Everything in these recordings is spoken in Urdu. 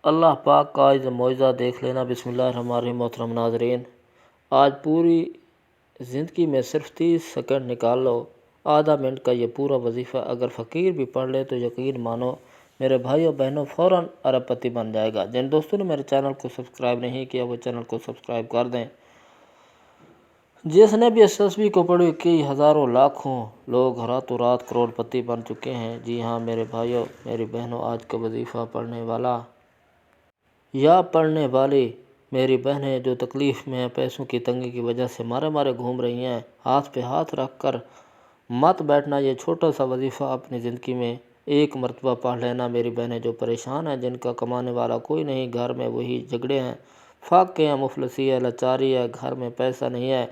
اللہ پاک کا آج معجزہ دیکھ لینا۔ بسم اللہ الرحمن الرحیم۔ محترم ناظرین، آج پوری زندگی میں صرف 30 سیکنڈ نکال لو، آدھا منٹ کا یہ پورا وظیفہ اگر فقیر بھی پڑھ لے تو یقین مانو میرے بھائیوں بہنوں فوراً ارب پتی بن جائے گا۔ جن دوستوں نے میرے چینل کو سبسکرائب نہیں کیا وہ چینل کو سبسکرائب کر دیں۔ جس نے بھی SSB کو پڑھی، کئی ہزاروں لاکھوں لوگ راتوں رات کروڑ پتی بن چکے ہیں۔ جی ہاں میرے بھائیوں میری بہنوں، آج کا وظیفہ پڑھنے والا یا پڑھنے والی میری بہنیں جو تکلیف میں ہیں، پیسوں کی تنگی کی وجہ سے مارے گھوم رہی ہیں، ہاتھ پہ ہاتھ رکھ کر مت بیٹھنا۔ یہ چھوٹا سا وظیفہ اپنی زندگی میں ایک مرتبہ پڑھ لینا۔ میری بہنیں جو پریشان ہیں، جن کا کمانے والا کوئی نہیں، گھر میں وہی جھگڑے ہیں، فاقے ہیں، مفلسی ہے، لاچاری ہے، گھر میں پیسہ نہیں ہے،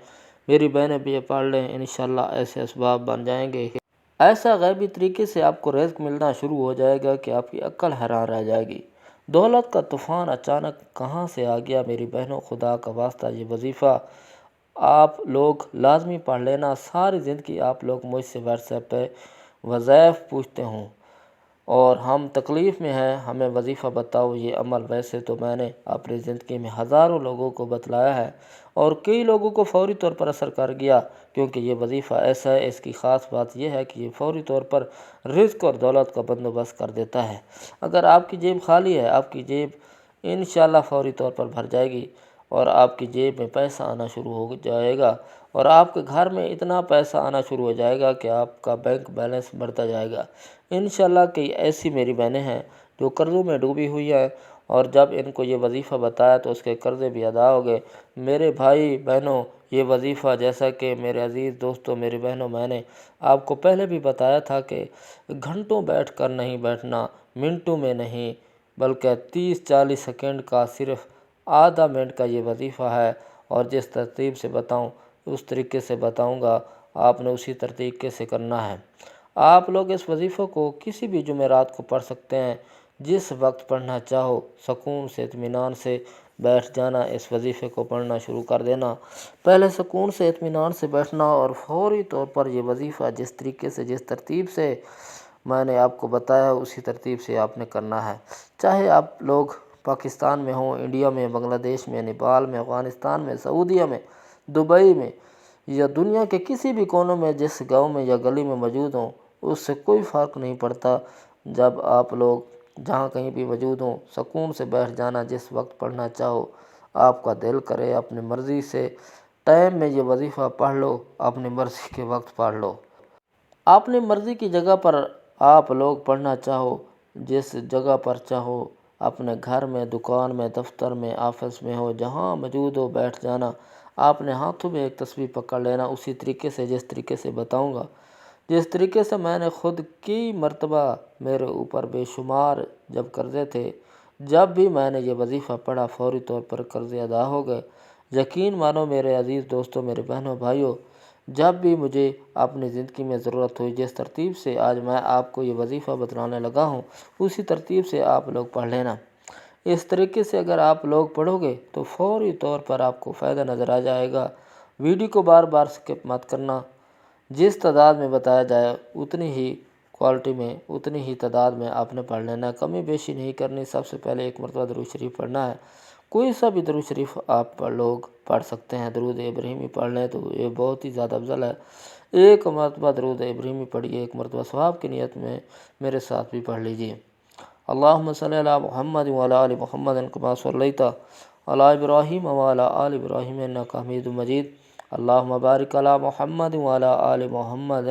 میری بہنیں بھی یہ پڑھ لیں، انشاءاللہ ایسے اسباب بن جائیں گے۔ ایسا غیبی طریقے سے آپ کو رزق ملنا شروع ہو جائے گا کہ آپ کی عقل حیران رہ جائے گی۔ دولت کا طوفان اچانک کہاں سے آ گیا؟ میری بہنوں خدا کا واسطہ یہ وظیفہ آپ لوگ لازمی پڑھ لینا۔ ساری زندگی آپ لوگ مجھ سے واٹس ایپ پہ وظائف پوچھتے ہوں اور ہم تکلیف میں ہیں، ہمیں وظیفہ بتاؤ، یہ عمل۔ ویسے تو میں نے اپنی زندگی میں ہزاروں لوگوں کو بتلایا ہے اور کئی لوگوں کو فوری طور پر اثر کر گیا، کیونکہ یہ وظیفہ ایسا ہے، اس کی خاص بات یہ ہے کہ یہ فوری طور پر رزق اور دولت کا بندوبست کر دیتا ہے۔ اگر آپ کی جیب خالی ہے، آپ کی جیب انشاءاللہ فوری طور پر بھر جائے گی اور آپ کی جیب میں پیسہ آنا شروع ہو جائے گا اور آپ کے گھر میں اتنا پیسہ آنا شروع ہو جائے گا کہ آپ کا بینک بیلنس بڑھتا جائے گا انشاءاللہ۔ کئی ایسی میری بہنیں ہیں جو قرضوں میں ڈوبی ہوئی ہیں اور جب ان کو یہ وظیفہ بتایا تو اس کے قرضے بھی ادا ہو گئے۔ میرے بھائی بہنوں، یہ وظیفہ جیسا کہ میرے عزیز دوستوں میری بہنوں میں نے آپ کو پہلے بھی بتایا تھا کہ گھنٹوں بیٹھ کر نہیں بیٹھنا، منٹوں میں نہیں بلکہ 30-40 سیکنڈ کا صرف آدھا منٹ کا یہ وظیفہ ہے، اور جس ترتیب سے بتاؤں اس طریقے سے بتاؤں گا، آپ نے اسی طریقے سے کرنا ہے۔ آپ لوگ اس وظیفے کو کسی بھی جمعرات کو پڑھ سکتے ہیں، جس وقت پڑھنا چاہو، سکون سے اطمینان سے بیٹھ جانا، اس وظیفے کو پڑھنا شروع کر دینا۔ پہلے سکون سے اطمینان سے بیٹھنا اور فوری طور پر یہ وظیفہ جس طریقے سے جس ترتیب سے میں نے آپ کو بتایا اسی ترتیب سے آپ نے کرنا ہے۔ چاہے آپ لوگ پاکستان میں ہوں، انڈیا میں، بنگلہ دیش میں، نیپال میں، افغانستان میں، سعودیہ میں، دبئی میں یا دنیا کے کسی بھی کونوں میں، جس گاؤں میں یا گلی میں موجود ہوں، اس سے کوئی فرق نہیں پڑتا۔ جب آپ لوگ جہاں کہیں بھی موجود ہوں، سکون سے بیٹھ جانا، جس وقت پڑھنا چاہو، آپ کا دل کرے اپنی مرضی سے ٹائم میں یہ وظیفہ پڑھ لو، اپنی مرضی کے وقت پڑھ لو۔ اپنی مرضی کی جگہ پر آپ لوگ پڑھنا چاہو، جس جگہ پر چاہو، اپنے گھر میں، دکان میں، دفتر میں، آفس میں ہو، جہاں موجود ہو بیٹھ جانا، اپنے ہاتھوں میں ایک تسبیح پکڑ لینا، اسی طریقے سے جس طریقے سے بتاؤں گا، جس طریقے سے میں نے خود کئی مرتبہ میرے اوپر بے شمار جب قرضے تھے، جب بھی میں نے یہ وظیفہ پڑھا فوری طور پر قرضے ادا ہو گئے۔ یقین مانو میرے عزیز دوستوں میرے بہنوں بھائیوں، جب بھی مجھے اپنی زندگی میں ضرورت ہوئی، جس ترتیب سے آج میں آپ کو یہ وظیفہ بتلانے لگا ہوں، اسی ترتیب سے آپ لوگ پڑھ لینا۔ اس طریقے سے اگر آپ لوگ پڑھو گے تو فوری طور پر آپ کو فائدہ نظر آ جائے گا۔ ویڈیو کو بار بار سکپ مت کرنا، جس تعداد میں بتایا جائے اتنی ہی کوالٹی میں، اتنی ہی تعداد میں آپ نے پڑھ لینا، کمی بیشی نہیں کرنی۔ سب سے پہلے ایک مرتبہ درود شریف پڑھنا ہے، کوئی سا بھی درود شریف آپ لوگ پڑھ سکتے ہیں، درود ابراہیمی پڑھ لیں تو یہ بہت ہی زیادہ افضل ہے۔ ایک مرتبہ درود ابراہیمی پڑھیے، ایک مرتبہ ثواب کی نیت میں میرے ساتھ بھی پڑھ لیجیے۔ اللہم صلی علی محمد وعلی آل محمد کما صلیت علی ابراہیم وعلی آل ابراہیم انک حمید مجید۔ اللہم بارک علی محمد وعلی آل محمد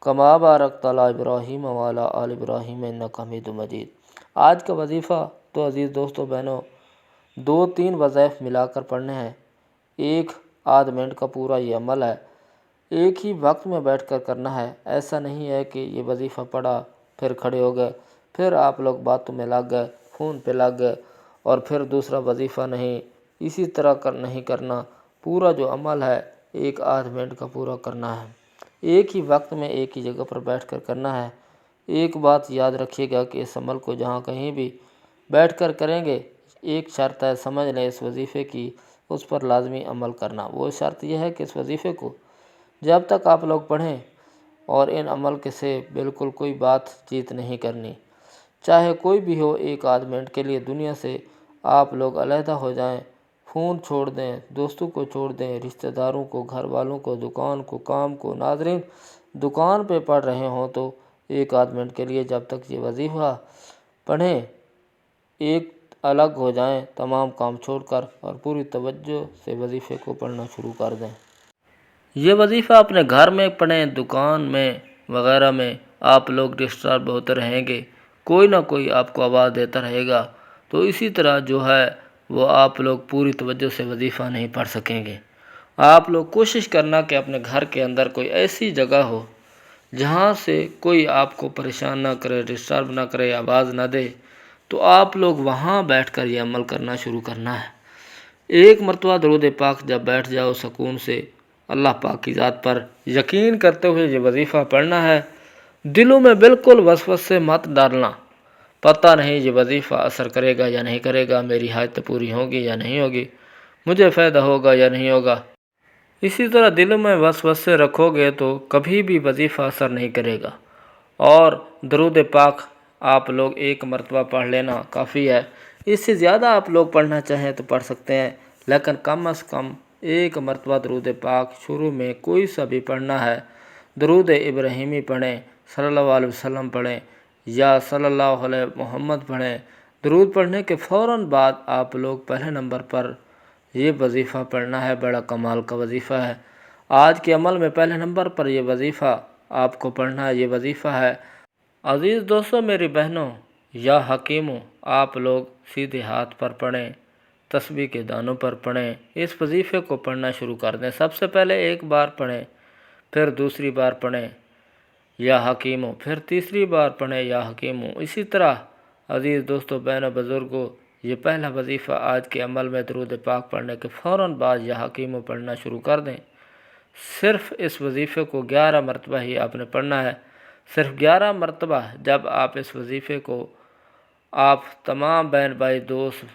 کما بارکت علی ابراہیم وعلی آل ابراہیم انک حمید مجید۔ آج کا وظیفہ تو عزیز دوستوں بہنوں 2-3 وظائف ملا کر پڑھنے ہیں، ایک آدھ منٹ کا پورا یہ عمل ہے، ایک ہی وقت میں بیٹھ کر کرنا ہے۔ ایسا نہیں ہے کہ یہ وظیفہ پڑھا پھر کھڑے ہو گئے، پھر آپ لوگ باتوں میں لگ گئے، فون پہ لگ گئے اور پھر دوسرا وظیفہ نہیں، اسی طرح نہیں کرنا۔ پورا جو عمل ہے ایک آدھ منٹ کا پورا کرنا ہے، ایک ہی وقت میں ایک ہی جگہ پر بیٹھ کر کرنا ہے۔ ایک بات یاد رکھیے گا کہ اس عمل کو جہاں کہیں بھی بیٹھ کر کریں گے، ایک شرط ہے، سمجھ لیں اس وظیفے کی، اس پر لازمی عمل کرنا۔ وہ شرط یہ ہے کہ اس وظیفے کو جب تک آپ لوگ پڑھیں اور ان عمل کے سے بالکل کوئی بات چیت نہیں کرنی، چاہے کوئی بھی ہو، ایک آدھ منٹ کے لیے دنیا سے آپ لوگ علیحدہ ہو جائیں، فون چھوڑ دیں، دوستوں کو چھوڑ دیں، رشتہ داروں کو، گھر والوں کو، دکان کو، کام کو۔ ناظرین، دکان پہ پڑھ رہے ہوں تو ایک آدھ منٹ کے لیے جب تک یہ وظیفہ پڑھیں، ایک الگ ہو جائیں، تمام کام چھوڑ کر اور پوری توجہ سے وظیفے کو پڑھنا شروع کر دیں۔ یہ وظیفہ اپنے گھر میں پڑھیں، دکان میں وغیرہ میں آپ لوگ ڈسٹرب ہوتے رہیں گے، کوئی نہ کوئی آپ کو آواز دیتا رہے گا، تو اسی طرح جو ہے وہ آپ لوگ پوری توجہ سے وظیفہ نہیں پڑھ سکیں گے۔ آپ لوگ کوشش کرنا کہ اپنے گھر کے اندر کوئی ایسی جگہ ہو جہاں سے کوئی آپ کو پریشان نہ کرے، ڈسٹرب نہ کرے، آواز نہ دے، تو آپ لوگ وہاں بیٹھ کر یہ عمل کرنا شروع کرنا ہے۔ ایک مرتبہ درود پاک جب بیٹھ جاؤ سکون سے، اللہ پاک کی ذات پر یقین کرتے ہوئے یہ وظیفہ پڑھنا ہے، دلوں میں بالکل وسوسے مت ڈالنا، پتہ نہیں یہ وظیفہ اثر کرے گا یا نہیں کرے گا، میری حاجت پوری ہوگی یا نہیں ہوگی، مجھے فائدہ ہوگا یا نہیں ہوگا۔ اسی طرح دل میں وسوسے رکھو گے تو کبھی بھی وظیفہ اثر نہیں کرے گا۔ اور درود پاک آپ لوگ ایک مرتبہ پڑھ لینا کافی ہے، اس سے زیادہ آپ لوگ پڑھنا چاہیں تو پڑھ سکتے ہیں، لیکن کم از کم ایک مرتبہ درود پاک شروع میں کوئی سا بھی پڑھنا ہے۔ درود ابراہیمی پڑھیں، صلی اللہ علیہ وسلم پڑھیں یا صلی اللہ علیہ محمد پڑھیں۔ درود پڑھنے کے فوراً بعد آپ لوگ پہلے نمبر پر یہ وظیفہ پڑھنا ہے، بڑا کمال کا وظیفہ ہے۔ آج کے عمل میں پہلے نمبر پر یہ وظیفہ آپ کو پڑھنا ہے، یہ وظیفہ ہے۔ عزیز دوستو، میری بہنوں، یا حکیموں، آپ لوگ سیدھے ہاتھ پر پڑھیں، تسبیح کے دانوں پر پڑھیں، اس وظیفے کو پڑھنا شروع کر دیں۔ سب سے پہلے ایک بار پڑھیں، پھر دوسری بار پڑھیں یا حکیموں، پھر تیسری بار پڑھیں یا حکیموں۔ اسی طرح عزیز دوستو، بہنوں، بزرگوں، یہ پہلا وظیفہ آج کے عمل میں درود پاک پڑھنے کے فوراً بعد یا حکیموں پڑھنا شروع کر دیں۔ صرف اس وظیفے کو 11 مرتبہ ہی آپ نے پڑھنا ہے، صرف 11 مرتبہ۔ جب آپ اس وظیفے کو آپ تمام بہن بھائی دوست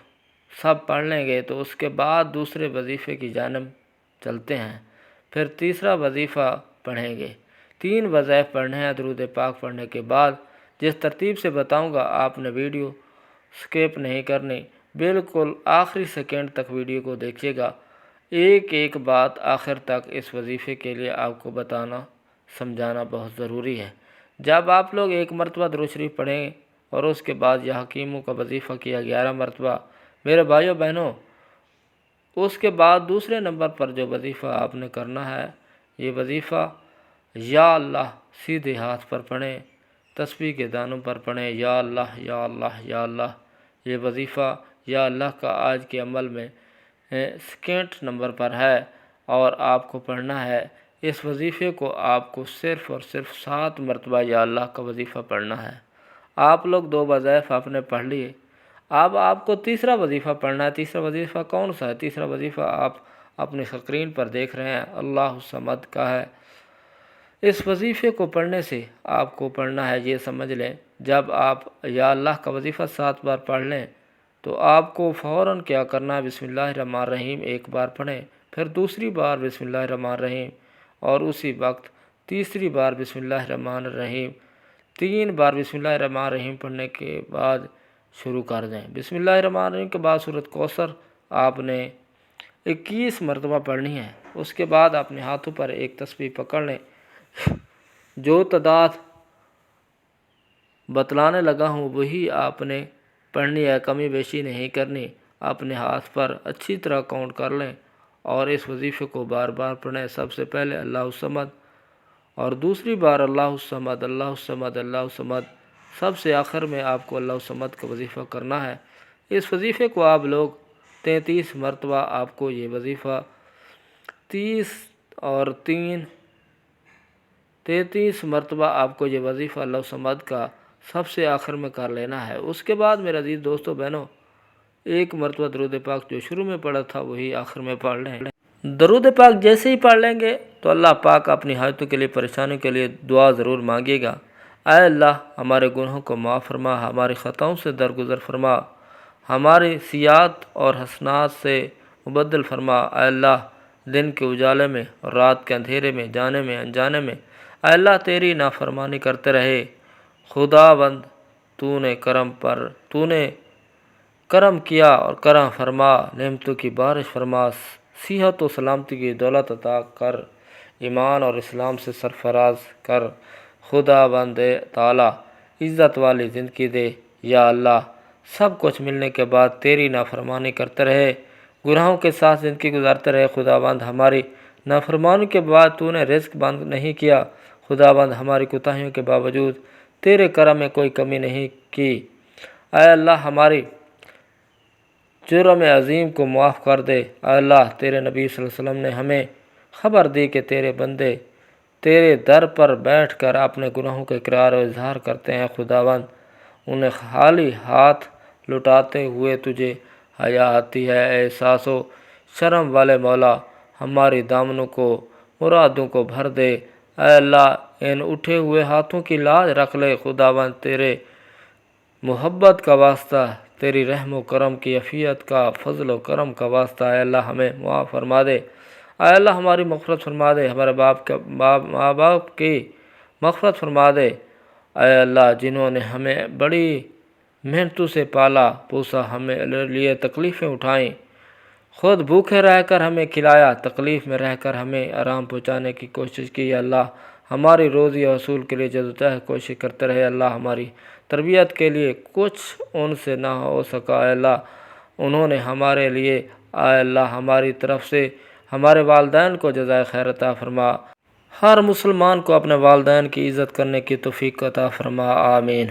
سب پڑھ لیں گے تو اس کے بعد دوسرے وظیفے کی جانب چلتے ہیں، پھر تیسرا وظیفہ پڑھیں گے۔ 3 وظائف پڑھنے ہیں درود پاک پڑھنے کے بعد۔ جس ترتیب سے بتاؤں گا آپ نے ویڈیو سکپ نہیں کرنی، بالکل آخری سیکنڈ تک ویڈیو کو دیکھیے گا۔ ایک ایک بات آخر تک اس وظیفے کے لیے آپ کو بتانا، سمجھانا بہت ضروری ہے۔ جب آپ لوگ ایک مرتبہ درود شریف پڑھیں اور اس کے بعد یا حکیموں کا وظیفہ کیا 11 مرتبہ، میرے بھائیوں بہنوں، اس کے بعد دوسرے نمبر پر جو وظیفہ آپ نے کرنا ہے، یہ وظیفہ یا اللہ سیدھے ہاتھ پر پڑھیں، تسبیح کے دانوں پر پڑھیں، یا اللہ یا اللہ یا اللہ۔ یہ وظیفہ یا اللہ کا آج کے عمل میں سیکنڈ نمبر پر ہے اور آپ کو پڑھنا ہے۔ اس وظیفے کو آپ کو صرف اور صرف 7 مرتبہ یا اللہ کا وظیفہ پڑھنا ہے۔ آپ لوگ 2 وظائف آپ نے پڑھ لیے، اب آپ کو تیسرا وظیفہ پڑھنا ہے۔ تیسرا وظیفہ کون سا ہے؟ تیسرا وظیفہ آپ اپنی اسکرین پر دیکھ رہے ہیں، اللہ الصمد کا ہے۔ اس وظیفے کو پڑھنے سے آپ کو پڑھنا ہے، یہ سمجھ لیں، جب آپ یا اللہ کا وظیفہ 7 بار پڑھ لیں تو آپ کو فوراً کیا کرنا ہے، بسم اللہ الرحمن الرحیم ایک بار پڑھیں، پھر دوسری بار بسم اللہ الرحمن الرحیم، اور اسی وقت تیسری بار بسم اللہ الرحمن الرحیم۔ 3 بار بسم اللہ الرحمن الرحیم پڑھنے کے بعد شروع کر دیں۔ بسم اللہ الرحمن الرحیم کے بعد سورۃ کوثر آپ نے 21 مرتبہ پڑھنی ہے۔ اس کے بعد اپنے ہاتھوں پر ایک تسبیح پکڑ لیں، جو تعداد بتلانے لگا ہوں وہی آپ نے پڑھنی ہے، کمی بیشی نہیں کرنی۔ اپنے ہاتھ پر اچھی طرح کاؤنٹ کر لیں اور اس وظیفے کو بار بار پڑھیں۔ سب سے پہلے اللہ الصمد اور دوسری بار اللہ الصمد، اللہ الصمد، اللہ الصمد، سب سے آخر میں آپ کو اللہ الصمد کا وظیفہ کرنا ہے۔ اس وظیفے کو آپ لوگ 33 مرتبہ آپ کو یہ وظیفہ 30 اور 3 33 مرتبہ آپ کو یہ وظیفہ اللہ الصمد کا سب سے آخر میں کر لینا ہے۔ اس کے بعد میرے عزیز دوستو بہنوں، ایک مرتبہ درود پاک جو شروع میں پڑھا تھا وہی آخر میں پڑھ لیں۔ درود پاک جیسے ہی پڑھ لیں گے تو اللہ پاک اپنی حاجتوں کے لیے، پریشانیوں کے لیے دعا ضرور مانگے گا۔ اے اللہ، ہمارے گناہوں کو معاف فرما، ہماری خطاؤں سے درگزر فرما، ہماری سیئات اور حسنات سے مبدل فرما۔ اے اللہ، دن کے اجالے میں اور رات کے اندھیرے میں، جانے میں انجانے میں، اے اللہ تیری نافرمانی کرتے رہے خداوند تو نے کرم کیا اور کرم فرما، نعمتوں کی بارش فرما، صحت و سلامتی کی دولت عطا کر، ایمان اور اسلام سے سرفراز کر، خدا بند تعالی عزت والی زندگی دے یا اللہ۔ سب کچھ ملنے کے بعد تیری نافرمانی کرتے رہے، گناہوں کے ساتھ زندگی گزارتے رہے، خدا بند ہماری نافرمانی کے بعد تو نے رزق بند نہیں کیا، خدا بند ہماری کوتاہیوں کے باوجود تیرے کرم میں کوئی کمی نہیں کی، اے اللہ ہماری جرم عظیم کو معاف کر دے۔ اے اللہ تیرے نبی صلی اللہ علیہ وسلم نے ہمیں خبر دی کہ تیرے بندے تیرے در پر بیٹھ کر اپنے گناہوں کا اقرار و اظہار کرتے ہیں، خداوند انہیں خالی ہاتھ لٹاتے ہوئے تجھے حیا آتی ہے۔ اے احساس و شرم والے مولا، ہماری دامنوں کو مرادوں کو بھر دے، اے اللہ ان اٹھے ہوئے ہاتھوں کی لاج رکھ لے، خداوند تیرے محبت کا واسطہ، تیری رحم و کرم کی عافیت کا، فضل و کرم کا واسطہ، اے اللہ ہمیں معاف فرما دے، اے اللہ ہماری مغفرت فرما دے، ہمارے ماں باپ کی مغفرت فرما دے، اے اللہ جنہوں نے ہمیں بڑی محنتوں سے پالا پوسا، ہمیں لیے تکلیفیں اٹھائیں، خود بھوکے رہ کر ہمیں کھلایا، تکلیف میں رہ کر ہمیں آرام پہنچانے کی کوشش کی، اللہ ہماری روزی حصول کے لیے جدوجہد کوشش کرتے رہے، اللہ ہماری تربیت کے لیے کچھ ان سے نہ ہو سکا، اے اللہ انہوں نے ہمارے لیے، اے اللہ ہماری طرف سے ہمارے والدین کو جزائے خیر عطا فرما، ہر مسلمان کو اپنے والدین کی عزت کرنے کی توفیق عطا فرما، آمین۔